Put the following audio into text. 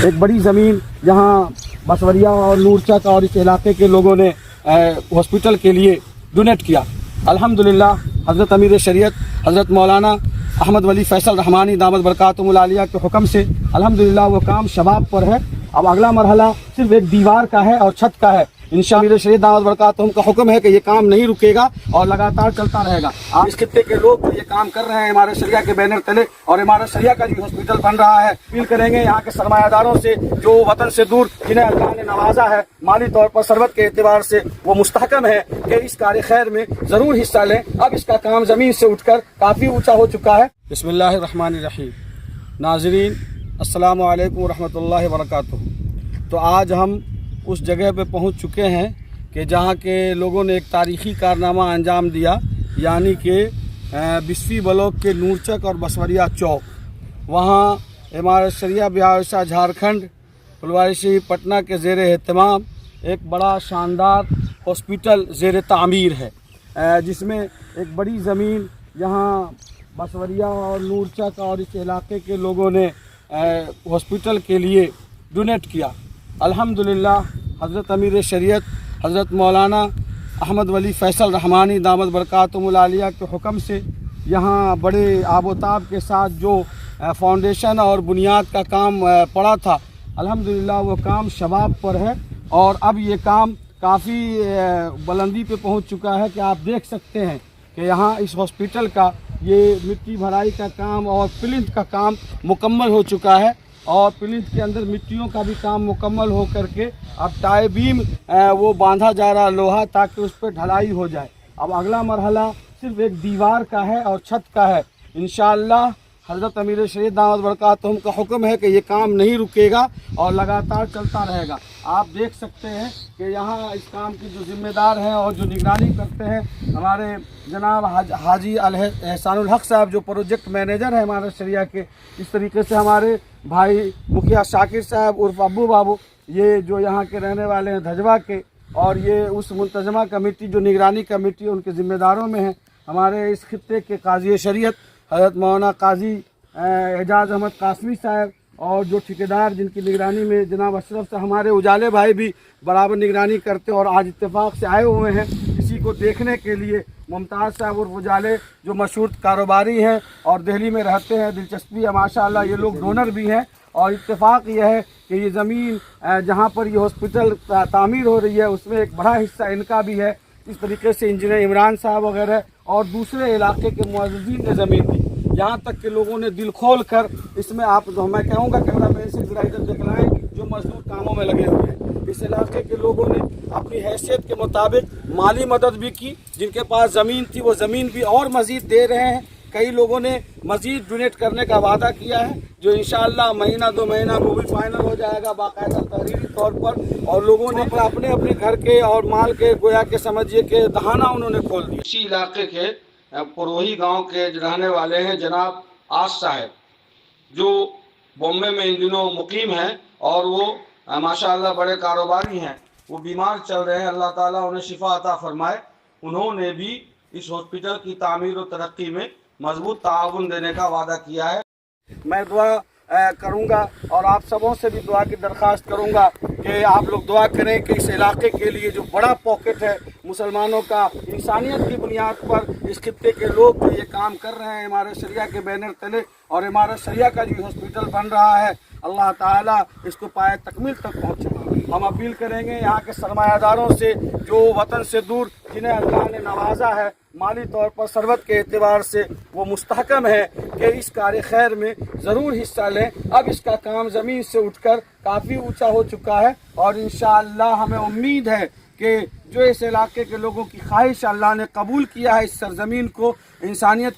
ایک بڑی زمین جہاں بسوریا اور نورچک اور اس علاقے کے لوگوں نے ہاسپٹل کے لیے ڈونیٹ کیا۔ الحمدللہ حضرت امیر شریعت حضرت مولانا احمد ولی فیصل رحمانی دامت برکاتہم العالیہ کے حکم سے الحمدللہ وہ کام شباب پر ہے۔ اب اگلا مرحلہ صرف ایک دیوار کا ہے اور چھت کا ہے۔ انشاءاللہ امیر شریعت دامت برکاتہم کا حکم ہے کہ یہ کام نہیں رکے گا اور لگاتار چلتا رہے گا۔ آپ اس خطے کے لوگ یہ کام کر رہے ہیں امارت شریعہ کے بینر تلے، اور امارت شریعہ کا جو ہاسپٹل بن رہا ہے، اپیل کریں گے یہاں کے سرمایہ داروں سے جو وطن سے دور جنہیں اللہ نے نوازا ہے مالی طور پر ثروت کے اعتبار سے، وہ مستحکم ہے کہ اس کار خیر میں ضرور حصہ لیں۔ اب اس کا کام زمین سے اٹھ کر کافی اونچا ہو چکا ہے۔ بسم اللہ الرحمن الرحیم۔ ناظرین السلام علیکم ورحمۃ اللہ وبرکاتہ۔ تو آج ہم اس جگہ پہ پہنچ چکے ہیں کہ جہاں کے لوگوں نے ایک تاریخی کارنامہ انجام دیا، یعنی کہ 20ویں بلاک کے نورچک اور بسوریا چوک، وہاں امارت شریعہ بہاولشاہ جھارکھنڈ پھلواری شریف پٹنہ کے زیر اہتمام ایک بڑا شاندار ہاسپٹل زیر تعمیر ہے، جس میں ایک بڑی زمین جہاں بسوریا اور نورچک اور اس علاقے کے لوگوں نے ہاسپٹل کے لیے ڈونیٹ کیا۔ الحمدللہ حضرت امیر شریعت حضرت مولانا احمد ولی فیصل رحمانی دامت برکاتہم العالیہ کے حکم سے یہاں بڑے آب و تاب کے ساتھ جو فاؤنڈیشن اور بنیاد کا کام پڑا تھا، الحمدللہ وہ کام شباب پر ہے، اور اب یہ کام کافی بلندی پہ پہنچ چکا ہے کہ آپ دیکھ سکتے ہیں کہ یہاں اس ہاسپٹل کا یہ مٹی بھرائی کا کام اور پلنتھ کا کام مکمل ہو چکا ہے، اور پلنتھ کے اندر مٹیوں کا بھی کام مکمل ہو کر کے اب ٹائی بیم وہ باندھا جا رہا لوہا، تاکہ اس پہ ڈھلائی ہو جائے۔ اب اگلا مرحلہ صرف ایک دیوار کا ہے اور چھت کا ہے۔ انشاءاللہ حضرت امیر شریعت دامت برکاتہم کا حکم ہے کہ یہ کام نہیں رکے گا اور لگاتار چلتا رہے گا۔ آپ دیکھ سکتے ہیں کہ یہاں اس کام کی جو ذمہ دار ہیں اور جو نگرانی کرتے ہیں ہمارے جناب حاجی احسان الحق صاحب، جو پروجیکٹ مینیجر ہیں ہمارے شریعہ کے۔ اس طریقے سے ہمارے بھائی مکھیا شاکر صاحب عرف ابو بابو، یہ جو یہاں کے رہنے والے ہیں دھجوا کے، اور یہ اس منتظمہ کمیٹی جو نگرانی کمیٹی ان کے ذمہ داروں میں ہیں۔ ہمارے اس خطے کے قاضی شریعت حضرت مولانا قاضی اعجاز احمد قاسمی صاحب، اور جو ٹھیکیدار جن کی نگرانی میں جناب اشرف سے ہمارے اجالے بھائی بھی برابر نگرانی کرتے، اور آج اتفاق سے آئے ہوئے ہیں اسی کو دیکھنے کے لیے۔ ممتاز صاحب اور اجالے جو مشہور کاروباری ہیں اور دہلی میں رہتے ہیں، دلچسپی ہے ماشاءاللہ، یہ لوگ ڈونر بھی ہیں، اور اتفاق یہ ہے کہ یہ زمین جہاں پر یہ ہاسپٹل تعمیر ہو رہی ہے اس میں ایک بڑا حصہ ان کا بھی ہے۔ اس طریقے سے انجینئر عمران صاحب وغیرہ اور دوسرے علاقے کے معززین نے زمین دی، یہاں تک کہ لوگوں نے دل کھول کر اس میں، آپ میں کہوں گا کیمرہ مین سے ذرا ادھر دکھلائیں، جو مزدور کاموں میں لگے ہوئے ہیں، اس علاقے کے لوگوں نے اپنی حیثیت کے مطابق مالی مدد بھی کی۔ جن کے پاس زمین تھی وہ زمین بھی اور مزید دے رہے ہیں۔ کئی لوگوں نے مزید ڈونیٹ کرنے کا وعدہ کیا ہے، جو انشاءاللہ مہینہ دو مہینہ میں بھی فائنل ہو جائے گا باقاعدہ تحریری طور پر۔ اور لوگوں نے اپنے اپنے گھر کے اور مال کے گویا کہ سمجھیے کہ دہانہ انہوں نے کھول دیا۔ اسی علاقے کے پروہی گاؤں کے رہنے والے ہیں جناب آس صاحب، جو بامبے میں ان دنوں مقیم ہیں، اور وہ ماشاءاللہ بڑے کاروباری ہیں۔ وہ بیمار چل رہے ہیں، اللہ تعالیٰ انہیں شفا عطا فرمائے۔ انہوں نے بھی اس ہاسپٹل کی تعمیر و ترقی میں مضبوط تعاون دینے کا وعدہ کیا ہے۔ میں دعا کروں گا اور آپ سبوں سے بھی دعا کی درخواست کروں گا کہ آپ لوگ دعا کریں کہ اس علاقے کے لیے جو بڑا پاکٹ ہے مسلمانوں کا، انسانیت کی بنیاد پر اس خطے کے لوگ جو یہ کام کر رہے ہیں امارت شریعہ کے بینر تلے، اور امارت شریعہ کا جو ہاسپٹل بن رہا ہے، اللہ تعالیٰ اس کو پائے تکمیل تک پہنچے۔ ہم اپیل کریں گے یہاں کے سرمایہ داروں سے جو وطن سے دور جنہیں اللہ نے نوازا ہے مالی طور پر ثروت کے اعتبار سے، وہ مستحکم ہے کہ اس کار خیر میں ضرور حصہ لیں۔ اب اس کا کام زمین سے اٹھ کر کافی اونچا ہو چکا ہے، اور انشاءاللہ ہمیں امید ہے کہ جو اس علاقے کے لوگوں کی خواہش اللہ نے قبول کیا ہے، اس سرزمین کو انسانیت